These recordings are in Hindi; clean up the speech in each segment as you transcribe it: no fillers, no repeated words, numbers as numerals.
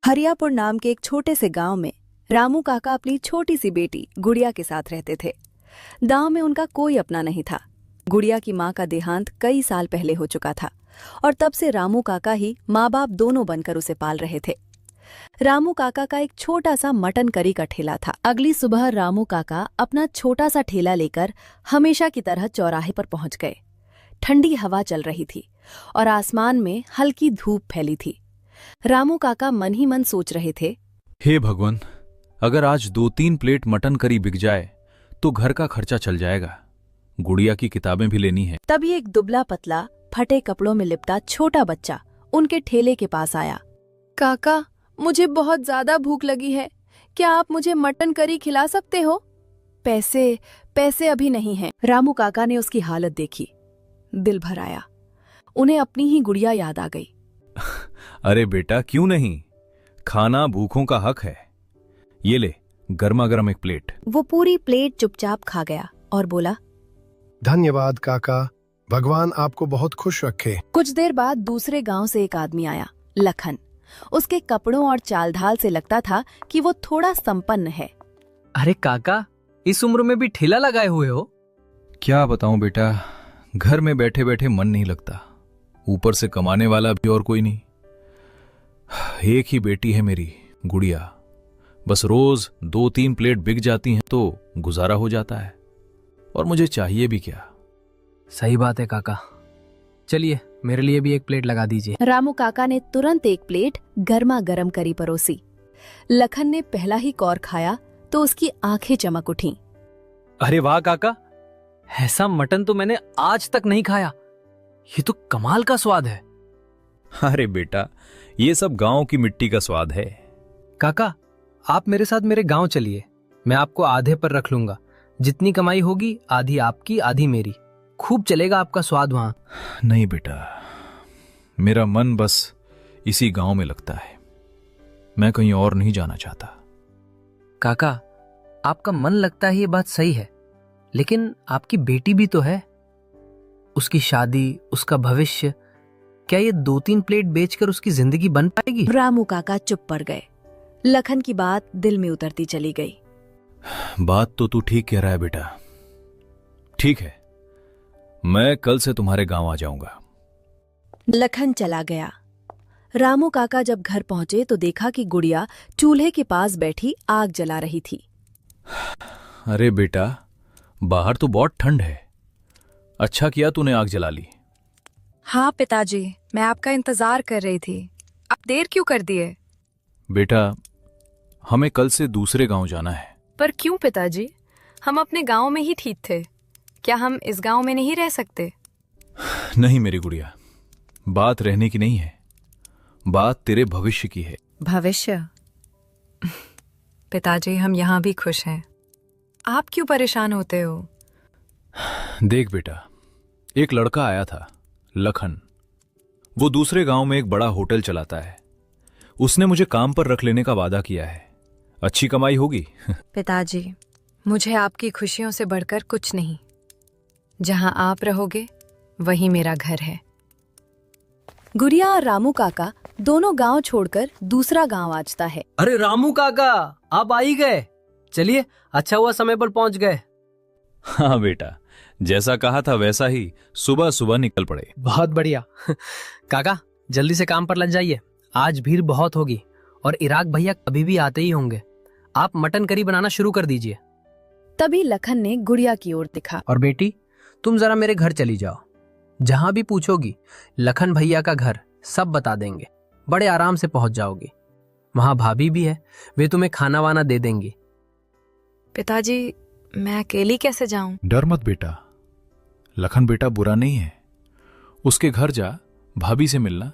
हरियापुर नाम के एक छोटे से गांव में रामू काका अपनी छोटी सी बेटी गुड़िया के साथ रहते थे। गांव में उनका कोई अपना नहीं था। गुड़िया की मां का देहांत कई साल पहले हो चुका था और तब से रामू काका ही माँ बाप दोनों बनकर उसे पाल रहे थे। रामू काका का एक छोटा सा मटन करी का ठेला था। अगली सुबह रामू काका अपना छोटा सा ठेला लेकर हमेशा की तरह चौराहे पर पहुंच गए। ठंडी हवा चल रही थी और आसमान में हल्की धूप फैली थी। रामू काका मन ही मन सोच रहे थे, हे भगवान, अगर आज 2-3 प्लेट मटन करी बिक जाए तो घर का खर्चा चल जाएगा। गुड़िया की किताबें भी लेनी है। तभी एक दुबला पतला फटे कपड़ों में लिपटा छोटा बच्चा उनके ठेले के पास आया। काका, मुझे बहुत ज्यादा भूख लगी है, क्या आप मुझे मटन करी खिला सकते हो? पैसे अभी नहीं हैं। रामू काका ने उसकी हालत देखी, दिल भर आया। उन्हें अपनी ही गुड़िया याद आ गई। अरे बेटा, क्यों नहीं, खाना भूखों का हक है। ये ले, गर्मा गर्म एक प्लेट। वो पूरी प्लेट चुपचाप खा गया और बोला, धन्यवाद काका, भगवान आपको बहुत खुश रखे। कुछ देर बाद दूसरे गांव से एक आदमी आया, लखन। उसके कपड़ों और चाल ढाल से लगता था कि वो थोड़ा संपन्न है। अरे काका, इस उम्र में भी ठेला लगाए हुए हो? क्या बताऊं बेटा, घर में बैठे बैठे मन नहीं लगता, ऊपर से कमाने वाला भी और कोई नहीं। एक ही बेटी है मेरी गुड़िया, बस रोज 2-3 प्लेट बिक जाती हैं तो गुजारा हो जाता है, और मुझे चाहिए भी क्या। सही बात है काका, चलिए मेरे लिए भी एक प्लेट लगा दीजिए। रामू काका ने तुरंत एक प्लेट गर्मा गर्म करी परोसी। लखन ने पहला ही कौर खाया तो उसकी आंखें चमक उठीं। अरे वाह काका, ऐसा मटन तो मैंने आज तक नहीं खाया, ये तो कमाल का स्वाद है। अरे बेटा, ये सब गांव की मिट्टी का स्वाद है। काका, आप मेरे साथ मेरे गांव चलिए, मैं आपको आधे पर रख लूंगा। जितनी कमाई होगी आधी आपकी आधी मेरी, खूब चलेगा आपका स्वाद वहां। नहीं बेटा, मेरा मन बस इसी गांव में लगता है, मैं कहीं और नहीं जाना चाहता। काका, आपका मन लगता है ये बात सही है, लेकिन आपकी बेटी भी तो है, उसकी शादी, उसका भविष्य, क्या ये 2-3 प्लेट बेचकर उसकी जिंदगी बन पाएगी? रामू काका चुप पड़ गए। लखन की बात दिल में उतरती चली गई। बात तो तू ठीक कह रहा है बेटा। ठीक है, मैं कल से तुम्हारे गांव आ जाऊंगा। लखन चला गया। रामू काका जब घर पहुंचे तो देखा कि गुड़िया चूल्हे के पास बैठी आग जला रही थी। अरे बेटा, बाहर तो बहुत ठंड है, अच्छा किया तूने आग जला ली। हाँ पिताजी, मैं आपका इंतजार कर रही थी, आप देर क्यों कर दिए? बेटा, हमें कल से दूसरे गांव जाना है। पर क्यों पिताजी, हम अपने गांव में ही ठीक थे, क्या हम इस गांव में नहीं रह सकते? नहीं मेरी गुड़िया, बात रहने की नहीं है, बात तेरे भविष्य की है। भविष्य? पिताजी, हम यहाँ भी खुश हैं, आप क्यों परेशान होते हो? देख बेटा, एक लड़का आया था, लखन। वो दूसरे गांव में एक बड़ा होटल चलाता है। उसने मुझे काम पर रख लेने का वादा किया है, अच्छी कमाई होगी। पिताजी, मुझे आपकी खुशियों से बढ़कर कुछ नहीं, जहां आप रहोगे वही मेरा घर है। गुड़िया और रामू काका दोनों गांव छोड़कर दूसरा गांव आजता है। अरे रामू काका, आप आ ही गए, चलिए अच्छा हुआ समय पर पहुंच गए। हाँ बेटा, जैसा कहा था वैसा ही सुबह सुबह निकल पड़े। बहुत बढ़िया। काका, जल्दी से काम पर लग जाइए, आज भीड़ बहुत होगी और इराक भैया कभी भी आते ही होंगे। आप मटन करी बनाना शुरू कर दीजिए। तभी लखन ने गुड़िया की ओर देखा। और बेटी, तुम जरा मेरे घर चली जाओ, जहां भी पूछोगी लखन भैया का घर सब बता देंगे, बड़े आराम से पहुंच जाओगी। वहां भाभी भी है, वे तुम्हें खाना वाना दे देंगी। पिताजी, मैं अकेली कैसे जाऊं? डर मत बेटा, लखन बेटा बुरा नहीं है, उसके घर जा, भाभी से मिलना,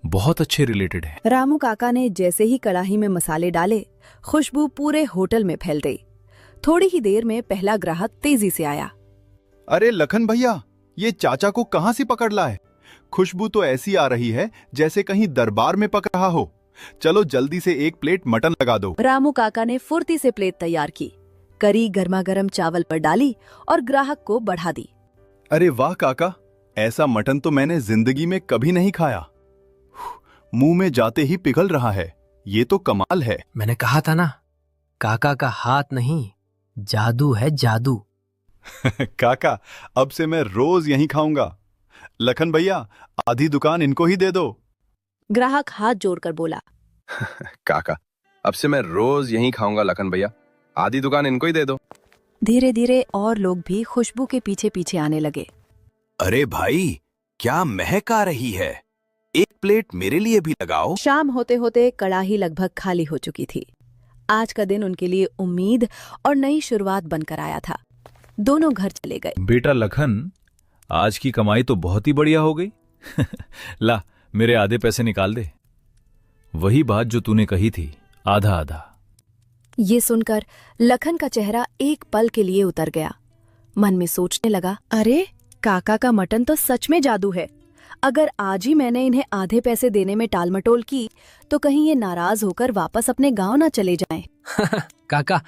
बहुत अच्छे रिलेटेड है। रामू काका ने जैसे ही कढ़ाई में मसाले डाले, खुशबू पूरे होटल में फैल गई। थोड़ी ही देर में पहला ग्राहक तेजी से आया। अरे लखन भैया, ये चाचा को कहां से पकड़ लाए? खुशबू तो ऐसी आ रही है जैसे कहीं दरबार में पक रहा हो। चलो जल्दी से एक प्लेट मटन लगा दो। रामू काका ने फुर्ती से प्लेट तैयार की, करी गर्मा गर्म चावल पर डाली और ग्राहक को बढ़ा दी। अरे वाह काका, ऐसा मटन तो मैंने जिंदगी में कभी नहीं खाया। मुंह में जाते ही पिघल रहा है। ये तो कमाल है। मैंने कहा था ना, काका का हाथ नहीं, जादू है जादू। काका, अब से मैं रोज यहीं खाऊंगा। लखन भैया, आधी दुकान इनको ही दे दो। ग्राहक हाथ जोड़कर बोला। काका, अब से मैं रोज यहीं खाऊंगा लखन भैया, आधी दुकान इनको ही दे दो। धीरे धीरे और लोग भी खुशबू के पीछे पीछे आने लगे। अरे भाई, क्या महक आ रही है, एक प्लेट मेरे लिए भी लगाओ। शाम होते होते कड़ाही लगभग खाली हो चुकी थी। आज का दिन उनके लिए उम्मीद और नई शुरुआत बनकर आया था। दोनों घर चले गए। बेटा लखन, आज की कमाई तो बहुत ही बढ़िया हो गई। ला, मेरे आधे पैसे निकाल दे। वही बात जो तूने कही थी, आधा आधा। ये सुनकर लखन का चेहरा एक पल के लिए उतर गया। मन में सोचने लगा, अरे काका का मटन तो सच में जादू है। अगर आज ही मैंने इन्हें आधे पैसे देने में टालमटोल की तो कहीं ये नाराज होकर वापस अपने गांव ना चले जाएं। काका,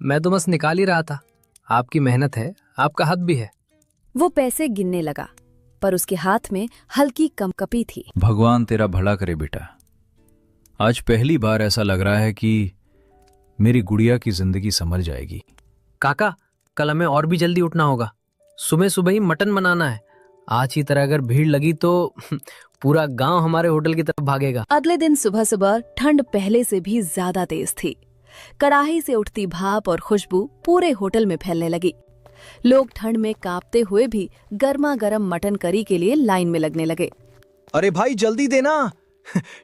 मैं तो बस निकाल ही रहा था। आपकी मेहनत है, आपका हक भी है। वो पैसे गिनने लगा, पर उसके हाथ में हल्की कंपकपी थी। भगवान तेरा भला करे बेटा। आज पहली बार ऐसा लग रहा है कि मेरी गुड़िया की जिंदगी संभल जाएगी। काका, कल हमें और भी जल्दी उठना होगा। सुबह सुबह ही मटन बनाना है। आज की तरह अगर भीड़ लगी तो पूरा गांव हमारे होटल की तरफ भागेगा। अगले दिन सुबह सुबह ठंड पहले से भी ज्यादा तेज थी। कड़ाही से उठती भाप और खुशबू पूरे होटल में फैलने लगी। लोग ठंड में कांपते हुए भी गर्मा गर्म मटन करी के लिए लाइन में लगने लगे। अरे भाई जल्दी देना,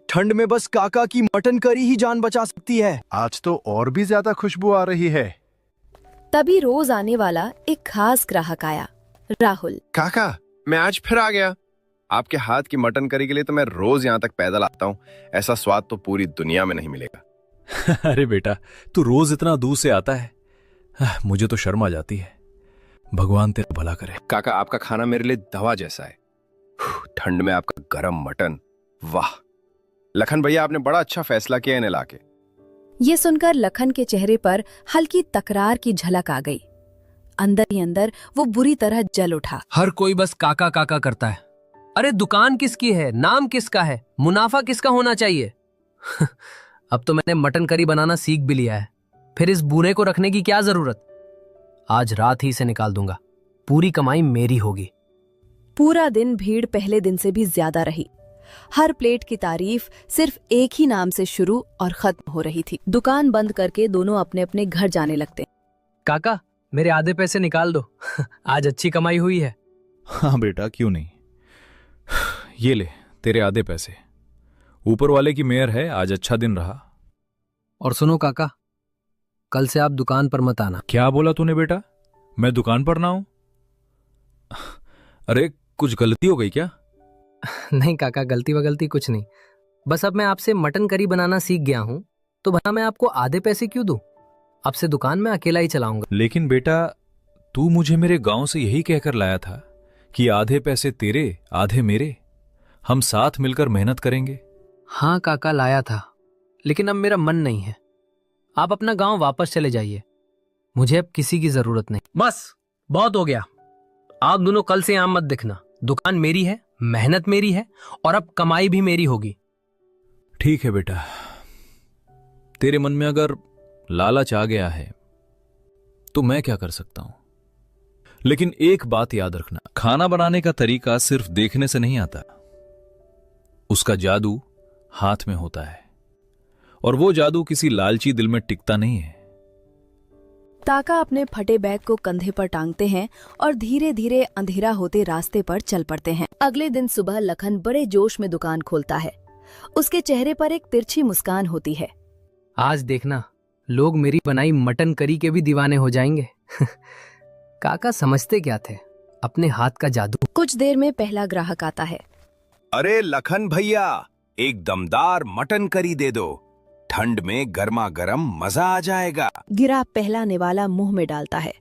ठंड में बस काका की मटन करी ही जान बचा सकती है। आज तो और भी ज्यादा खुशबू आ रही है। तभी रोज आने वाला एक खास ग्राहक आया, राहुल। काका, मैं आज फिर आ गया। आपके हाथ की मटन करी के लिए तो मैं रोज यहाँ तक पैदल आता हूँ। ऐसा स्वाद तो पूरी दुनिया में नहीं मिलेगा। अरे बेटा, तू रोज इतना दूर से आता है, मुझे तो शर्म आ जाती है। भगवान तेरा भला करे। काका, आपका खाना मेरे लिए दवा जैसा है। ठंड में आपका गरम मटन, वाह। लखन भैया, आपने बड़ा अच्छा फैसला किया इन्हें लाके। ये सुनकर लखन के चेहरे पर हल्की तकरार की झलक आ गई। अंदर ही अंदर वो बुरी तरह जल उठा। हर कोई बस काका काका करता है। अरे दुकान किसकी है, नाम किसका है, मुनाफा किसका होना चाहिए। अब तो मैंने मटन करी बनाना सीख भी लिया है, फिर इस बूढ़े को रखने की क्या जरूरत। आज रात ही से निकाल दूंगा, पूरी कमाई मेरी होगी। पूरा दिन भीड़ पहले दिन से भी ज्यादा रही। हर प्लेट की तारीफ सिर्फ एक ही नाम से शुरू और खत्म हो रही थी। दुकान बंद करके दोनों अपने अपने घर जाने लगते। काका, मेरे आधे पैसे निकाल दो। आज अच्छी कमाई हुई है। हाँ बेटा, क्यों नहीं। ये ले तेरे आधे पैसे। ऊपर वाले की मेहर है, आज अच्छा दिन रहा। और सुनो काका, कल से आप दुकान पर मत आना। क्या बोला तूने बेटा, मैं दुकान पर ना हूं? अरे कुछ गलती हो गई क्या? नहीं काका, गलती वगलती कुछ नहीं। बस अब मैं आपसे मटन करी बनाना सीख गया हूं, तो भला मैं आपको आधे पैसे क्यों दूं? अब से दुकान में अकेला ही चलाऊंगा। लेकिन बेटा, तू मुझे मेरे गांव से यही कहकर लाया था कि आधे पैसे तेरे आधे मेरे, हम साथ मिलकर मेहनत करेंगे। हाँ काका, लाया था, लेकिन अब मेरा मन नहीं है। आप अपना गांव वापस चले जाइए, मुझे अब किसी की जरूरत नहीं। बस बहुत हो गया। आप दोनों कल से यहां मत दिखना। दुकान मेरी है, मेहनत मेरी है, और अब कमाई भी मेरी होगी। ठीक है बेटा, तेरे मन में अगर लालच आ गया है तो मैं क्या कर सकता हूं। लेकिन एक बात याद रखना, खाना बनाने का तरीका सिर्फ देखने से नहीं आता, उसका जादू हाथ में होता है, और वो जादू किसी लालची दिल में टिकता नहीं है। ताका अपने फटे बैग को कंधे पर टांगते हैं और धीरे धीरे अंधेरा होते रास्ते पर चल पड़ते हैं। अगले दिन सुबह लखन बड़े जोश में दुकान खोलता है। उसके चेहरे पर एक तिरछी मुस्कान होती है। आज देखना, लोग मेरी बनाई मटन करी के भी दीवाने हो जाएंगे। काका समझते क्या थे, अपने हाथ का जादू। कुछ देर में पहला ग्राहक आता है। अरे लखन भैया, एक दमदार मटन करी दे दो, ठंड में गर्मा गर्म मजा आ जाएगा। गिरा पहला निवाला मुंह में डालता है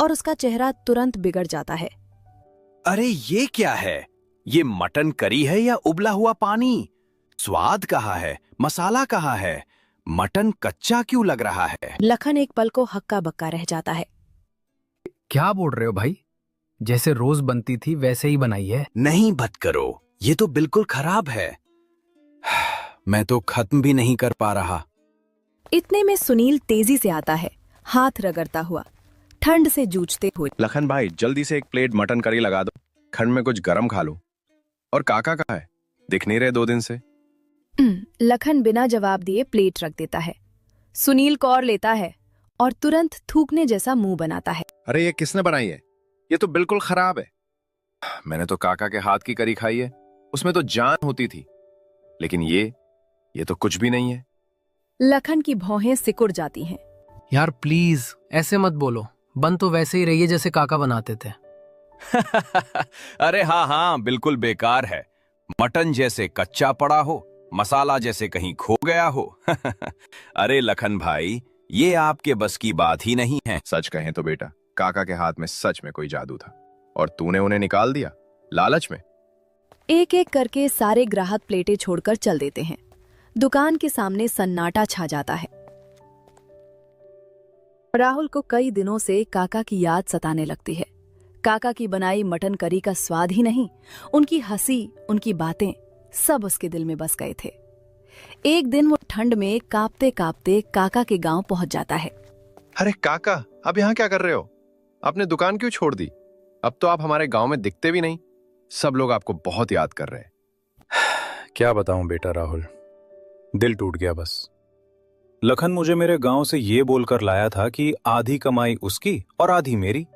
और उसका चेहरा तुरंत बिगड़ जाता है। अरे ये क्या है, ये मटन करी है या उबला हुआ पानी? स्वाद कहाँ है, मसाला कहाँ है, मटन कच्चा क्यों लग रहा है? लखन एक पल को हक्का बक्का रह जाता है। क्या बोल रहे हो भाई, जैसे रोज बनती थी वैसे ही बनाई है। नहीं बत करो, ये तो बिल्कुल खराब है। मैं तो खत्म भी नहीं कर पा रहा। इतने में सुनील तेजी से आता है, हाथ रगड़ता हुआ, ठंड से जूझते हुए। लखन भाई जल्दी से एक प्लेट मटन करी लगा दो, ठंड में कुछ गरम खा लो। और काका कहाँ है? दिख नहीं रहे 2 दिन से। लखन बिना जवाब दिए प्लेट रख देता है। सुनील कौर लेता है और तुरंत थूकने जैसा मुंह बनाता है। अरे ये किसने बनाई है? ये तो बिल्कुल खराब है। मैंने तो काका के हाथ की करी खाई है, उसमें तो जान होती थी। लेकिन ये तो कुछ भी नहीं है। लखन की भौहें सिकुड़ जाती हैं। यार प्लीज ऐसे मत बोलो, बन तो वैसे ही रही है जैसे काका बनाते थे। अरे हाँ हाँ, बिल्कुल बेकार है। मटन जैसे कच्चा पड़ा हो, मसाला जैसे कहीं खो गया हो। अरे लखन भाई, ये आपके बस की बात ही नहीं है। सच कहें तो बेटा, काका के हाथ में सच में कोई जादू था और तूने उन्हें निकाल दिया लालच में। एक एक करके सारे ग्राहक प्लेटें छोड़कर चल देते हैं। दुकान के सामने सन्नाटा छा जाता है। राहुल को कई दिनों से काका की याद सताने लगती है। काका की बनाई मटन करी का स्वाद ही नहीं, उनकी हंसी, उनकी बातें सब उसके दिल में बस गए थे। एक दिन वो ठंड में कांपते कांपते काका के गांव पहुंच जाता है। अरे काका, अब यहाँ क्या कर रहे हो? आपने दुकान क्यों छोड़ दी? अब तो आप हमारे गांव में दिखते भी नहीं। सब लोग आपको बहुत याद कर रहे हैं। क्या बताऊं बेटा राहुल, दिल टूट गया बस। लखन मुझे मेरे गांव से ये बोलकर लाया था कि आधी कमाई उसकी और आधी मेरी।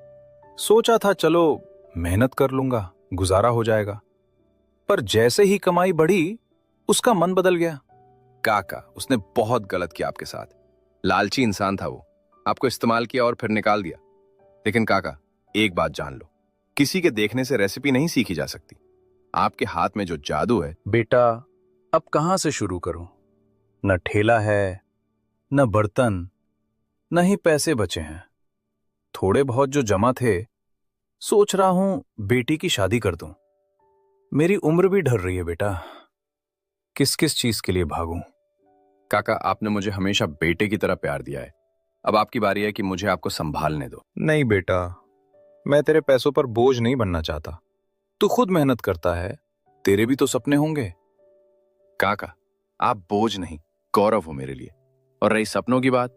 सोचा था चलो मेहनत कर लूंगा, गुजारा हो जाएगा। पर जैसे ही कमाई बढ़ी, उसका मन बदल गया। काका, उसने बहुत गलत किया आपके साथ। लालची इंसान था वो, आपको इस्तेमाल किया और फिर निकाल दिया। लेकिन काका, एक बात जान लो, किसी के देखने से रेसिपी नहीं सीखी जा सकती। आपके हाथ में जो जादू है। बेटा अब कहां से शुरू करूं? न ठेला है, न बर्तन, न ही पैसे बचे हैं। थोड़े बहुत जो जमा थे, सोच रहा हूं बेटी की शादी कर दूं। मेरी उम्र भी ढल रही है बेटा, किस किस चीज के लिए भागूं? काका, आपने मुझे हमेशा बेटे की तरह प्यार दिया है। अब आपकी बारी है कि मुझे आपको संभालने दो। नहीं बेटा, मैं तेरे पैसों पर बोझ नहीं बनना चाहता। तू खुद मेहनत करता है, तेरे भी तो सपने होंगे। काका, आप बोझ नहीं, गौरव हो मेरे लिए। और रही सपनों की बात,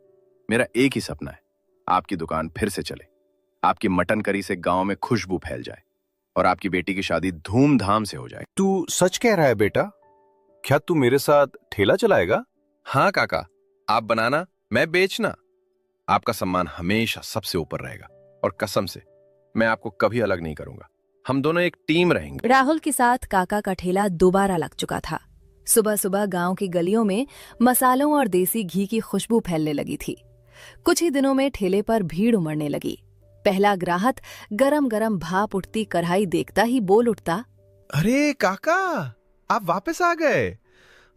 मेरा एक ही सपना है, आपकी दुकान फिर से चले, आपकी मटन करी से गांव में खुशबू फैल जाए और आपकी बेटी की शादी धूमधाम से हो जाए। तू सच कह रहा है बेटा? क्या तू मेरे साथ ठेला चलाएगा? हाँ काका, आप बनाना, मैं बेचना। आपका सम्मान हमेशा सबसे ऊपर रहेगा और कसम से मैं आपको कभी अलग नहीं करूंगा। हम दोनों एक टीम रहेंगे। राहुल के साथ काका का ठेला दोबारा लग चुका था। सुबह सुबह गांव की गलियों में मसालों और देसी घी की खुशबू फैलने लगी थी। कुछ ही दिनों में ठेले पर भीड़ उमड़ने लगी। पहला ग्राहक गरम गरम भाप उठती कढ़ाई देखता ही बोल उठता, अरे काका, आप वापस आ गए।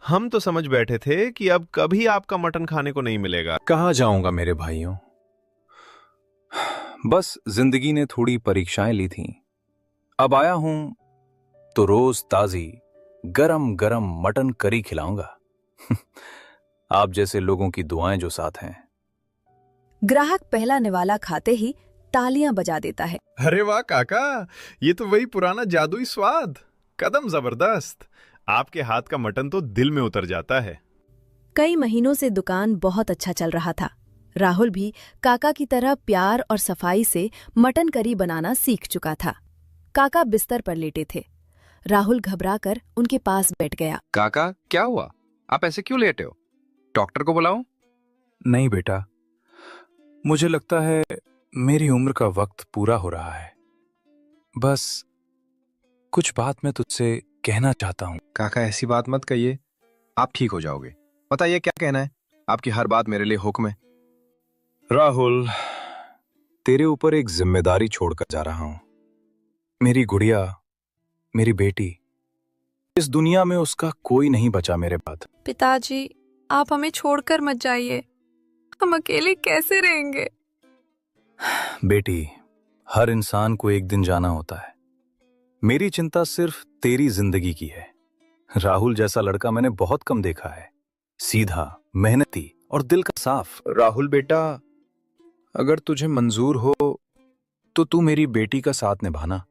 हम तो समझ बैठे थे कि अब कभी आपका मटन खाने को नहीं मिलेगा। कहाँ जाऊंगा मेरे भाइयों, बस जिंदगी ने थोड़ी परीक्षाएं ली थीं। अब आया हूं तो रोज ताजी गरम गरम मटन करी खिलाऊंगा। आप जैसे लोगों की दुआएं जो साथ हैं। ग्राहक पहला निवाला खाते ही तालियां बजा देता है। अरे वाह काका, ये तो वही पुराना जादुई स्वाद। कदम जबरदस्त। आपके हाथ का मटन तो दिल में उतर जाता है। कई महीनों से दुकान बहुत अच्छा चल रहा था। राहुल भी काका की तरह प्यार और सफाई से मटन करी बनाना सीख चुका था। काका बिस्तर पर लेटे थे। राहुल घबराकर उनके पास बैठ गया। काका, क्या हुआ? आप ऐसे क्यों लेटे हो? डॉक्टर को बुलाऊं? नहीं बेटा, मुझे लगता है मेरी उम्र का वक्त पूरा हो रहा है। बस कुछ बात मैं तुझसे कहना चाहता हूं। काका, ऐसी बात मत कहिए, आप ठीक हो जाओगे। बताइए क्या कहना है? आपकी हर बात मेरे लिए हुक्म है। राहुल, तेरे ऊपर एक जिम्मेदारी छोड़कर जा रहा हूं। मेरी गुड़िया, मेरी बेटी, इस दुनिया में उसका कोई नहीं बचा मेरे बाद। पिताजी, आप हमें छोड़कर मत जाइए, हम अकेले कैसे रहेंगे? बेटी, हर इंसान को एक दिन जाना होता है। मेरी चिंता सिर्फ तेरी जिंदगी की है। राहुल जैसा लड़का मैंने बहुत कम देखा है, सीधा, मेहनती और दिल का साफ। राहुल बेटा, अगर तुझे मंजूर हो तो तू मेरी बेटी का साथ निभाना।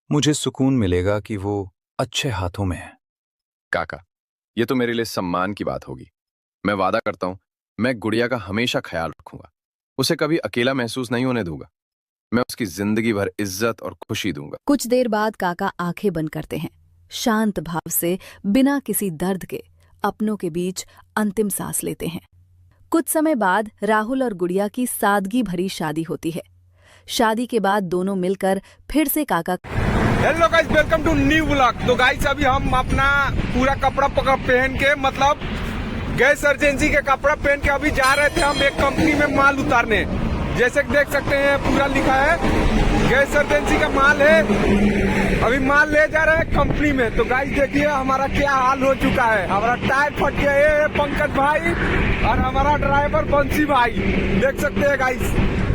मुझे सुकून मिलेगा कि वो अच्छे हाथों में है। काका, ये तो मेरे लिए सम्मान की बात होगी। मैं वादा करता हूं, मैं गुड़िया का हमेशा ख्याल रखूंगा। उसे कभी अकेला महसूस नहीं होने दूंगा। मैं उसकी जिंदगी भर इज्जत और खुशी दूंगा। कुछ देर बाद काका आंखें बंद करते हैं, शांत भाव से बिना किसी दर्द के अपनों के बीच अंतिम सांस लेते हैं। कुछ समय बाद राहुल और गुड़िया की सादगी भरी शादी होती है। शादी के बाद दोनों मिलकर फिर से काका। Hello guys, welcome to new vlog. तो गाइस अभी हम अपना पूरा कपड़ा पहन के, मतलब गैस एजेंसी के कपड़ा पहन के अभी जा रहे थे हम एक कंपनी में माल उतारने। जैसे कि देख सकते हैं पूरा लिखा है गैस एजेंसी का माल है। अभी माल ले जा रहे हैं कंपनी में। तो गाइस देखिए हमारा क्या हाल हो चुका है। हमारा टायर फट गया है, पंकज भाई और हमारा ड्राइवर बंसी भाई। देख सकते हैं गाइस,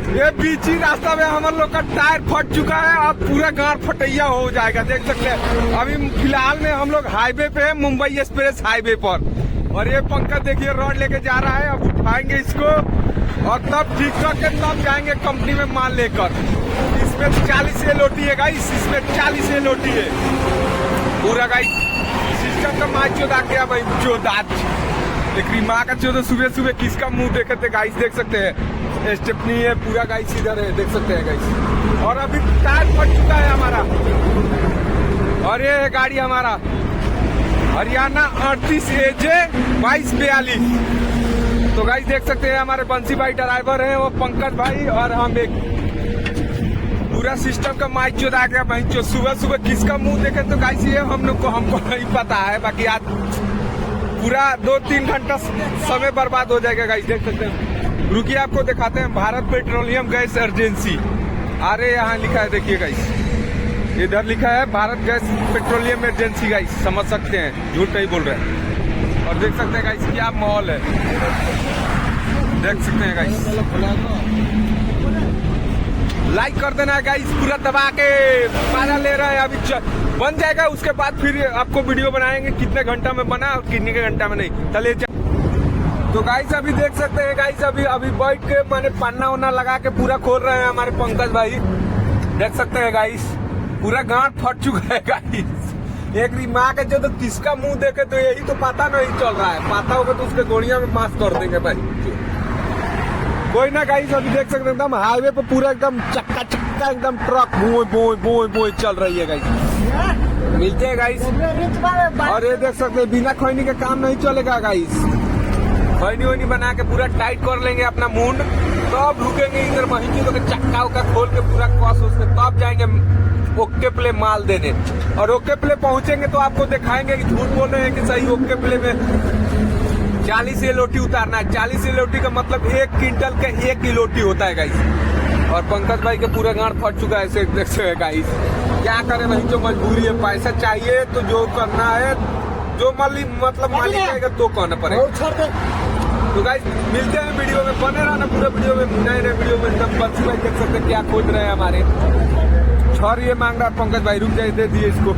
ये बीच ही रास्ता में हम लोग का टायर फट चुका है। अब पूरा गांठ फटैया हो जाएगा। देख सकते हैं अभी फिलहाल में हम लोग हाईवे पे है, मुंबई एक्सप्रेस हाईवे पर। और ये पंकज देखिए रॉड लेके जा रहा है। अब उठाएंगे इसको और तब ठीक करके तब जाएंगे कंपनी में माल लेकर। इसमें 40 एलओटी है गाइस, इसमें 40 एलओटी है पूरा गाइस। सिस्टम का माँ चौदा क्या भाई, चौदात लेकिन माँ का चौदह। सुबह सुबह किसका मुंह देखे थे गाइस, देख सकते हैं स्टेपनी है पूरा गाइस, इधर है देख सकते हैं गाइस। और अभी टायर फट चुका है हमारा। और ये है गाड़ी हमारा हरियाणा 38 AJ 2242। तो गाइस देख सकते हैं हमारे बंसी भाई ड्राइवर हैं, वो पंकज भाई और हम एक। पूरा सिस्टम का माइक चौदा गया भाई। जो सुबह सुबह किसका मुंह देखे तो गाइस ये हम लोग को हमको नहीं पता है। बाकी आज पूरा 2-3 घंटा समय बर्बाद हो जाएगा गाइस। देख सकते हैं, रुकिए आपको दिखाते हैं। भारत पेट्रोलियम गैस एजेंसी, अरे यहाँ लिखा है देखिए गाइस, इधर लिखा है Bharat gas petroleum agency guys. समझ सकते हैं, झूठ नहीं बोल रहे हैं। और देख सकते हैं गाइस क्या माहौल है, देख सकते हैं गाइस। लाइक कर देना है गाइस पूरा दबा के। पाला ले रहा है अभी बन जाएगा, उसके बाद फिर आपको वीडियो बनाएंगे कितने घंटा में बना और कितने के घंटा में नहीं। चलिए तो गाइस अभी देख सकते हैं गाइस, अभी बैठ के मैंने पन्ना वन्ना लगा के पूरा खोल रहे हैं हमारे पंकज भाई। देख सकते हैं गाइस पूरा गांठ फट चुका है गाइस। एक माँ के जो तो किसका मुंह देखे तो यही तो पता नहीं चल रहा है। पता होगा तो उसके गोलियां में मास कर देंगे भाई। कोई ना गाइस, अभी देख सकते हैं एकदम हाईवे पे पूरा एकदम चक्का चक्का एकदम ट्रक बोई बोई बोई बोई चल रही है गाइस। मिलते हैं गाइस। और ये देख सकते हैं बिना खैनी के काम नहीं चलेगा गाइस। खैनी वैनी बना के पूरा टाइट कर लेंगे अपना मुंड, तब रुकेंगे इधर वहीं तो चक्का उक्का खोल के पूरा कस उसके तब जाएंगे ओके प्ले माल देने। और ओके प्ले पहुंचेंगे तो आपको दिखाएंगे कि झूठ बोल रहे हैं कि सही। ओके प्ले में 40 एलओटी उतारना है। 40 एलओटी का मतलब 1 क्विंटल का 1 किलोटी होता है गाइस। और पंकज भाई के पूरा गांठ फट चुका है देख सकते हैं गाइस। क्या करें भाई, जो मजबूरी है, पैसा चाहिए तो जो करना है, जो मतलब मालिक आएगा तो कहना पड़ेगा। तो गाइस मिलते हैं वीडियो में, बने रहना पूरा वीडियो में। नए नए वीडियो में एकदम बंसी भाई देख सकते हैं क्या खोज रहे हैं हमारे। और ये मांग रहा पंकज भाई, रुक जाए दे दिए इसको।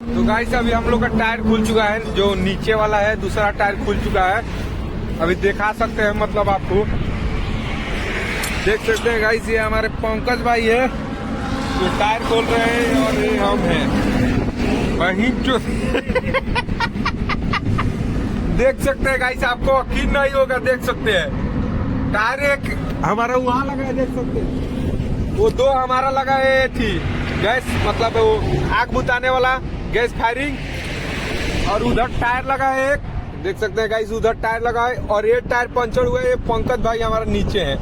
तो गाइस अभी हम लोग का टायर खुल चुका है, जो नीचे वाला है दूसरा टायर खुल चुका है। अभी दिखा सकते हैं, मतलब आपको देख सकते हैं गाइस, ये हमारे पंकज भाई है जो टायर खोल रहे हैं और ये हम हैं वहीं जो देख सकते हैं गाइस, आपको यकीन नहीं होगा। देख सकते हैं टायर एक हमारा वहां लगा है, देख सकते हैं वो 2 हमारा लगा है थी गैस, मतलब वो आग बुताने वाला गैस फायरिंग। और उधर टायर लगा है एक, देख सकते हैं गाइस उधर टायर लगा है। और ये टायर पंचर हुआ है। ये पंकज भाई हमारा नीचे है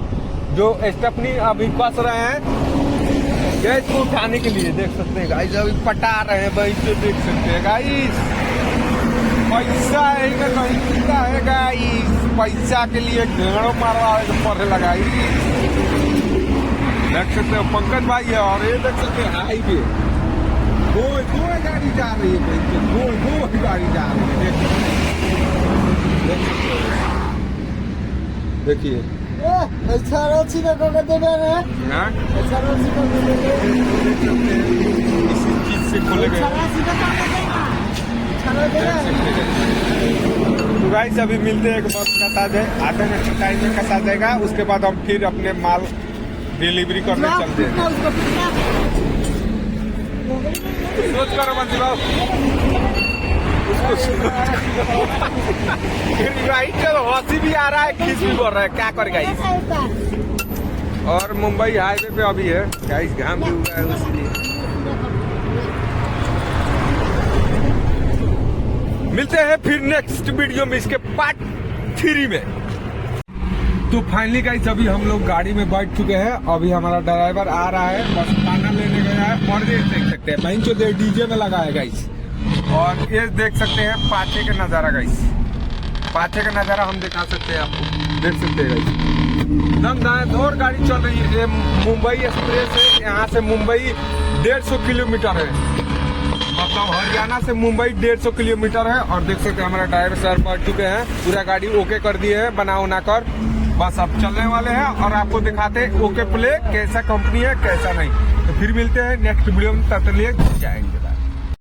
जो स्टेपनी अभी कस रहे हैं गैस को उठाने के लिए। देख सकते हैं गाइस अभी पटा रहे हैं भाई, तो देख सकते हैं गाइस पैसा है कि नहीं मिलता है गाइस। पैसा के लिए घेड़ो मारवा पड़े लगाई। देख सकते हो पंकज भाई है। और ये देख सकते हैं हाईवे दो गाड़ी जा रही है भाई, दो गाड़ी जा रही है। देखिए इसी चीज से खुले गए। तो गाइस अभी मिलते हैं, बस कसा जाए, आधे घंटे टाइम में कसा जाएगा। उसके बाद हम फिर अपने माल डिलीवरी करने चलते हैं। सोच करो बंसी भाव, राइट हंसी भी आ रहा है, खींच भी बोल रहा है, क्या करेगा गाइस। और मुंबई हाईवे पे अभी है गाइस, घाम भी हुआ है इसलिए। मिलते हैं फिर नेक्स्ट वीडियो में इसके पार्ट 3 में। तो फाइनली गाइस अभी हम लोग गाड़ी में बैठ चुके हैं। अभी हमारा ड्राइवर आ रहा है, बस खाना लेने गया है। और ये देख सकते हैं बहन जो डीजे में लगा है गाइस। और ये देख सकते हैं पाचे का नजारा गाइस, पाचे का नजारा हम दिखा सकते हैं आपको, देख सकते हैं गाइस। एकदम दाएं दौड़ गाड़ी चल रही है। ये मुंबई एक्सप्रेस है, यहाँ से मुंबई 150 किलोमीटर है, मतलब हरियाणा से मुंबई 150 किलोमीटर है। और देख सकते हैं हमारा ड्राइवर सर बैठ चुके हैं, पूरा गाड़ी ओके कर दिए है बना उना कर, बस अब चलने वाले हैं। और आपको दिखाते हैं ओके प्ले कैसा कंपनी है कैसा नहीं। तो फिर मिलते हैं नेक्स्ट वीडियो में, तब तक लिए जाएंगे।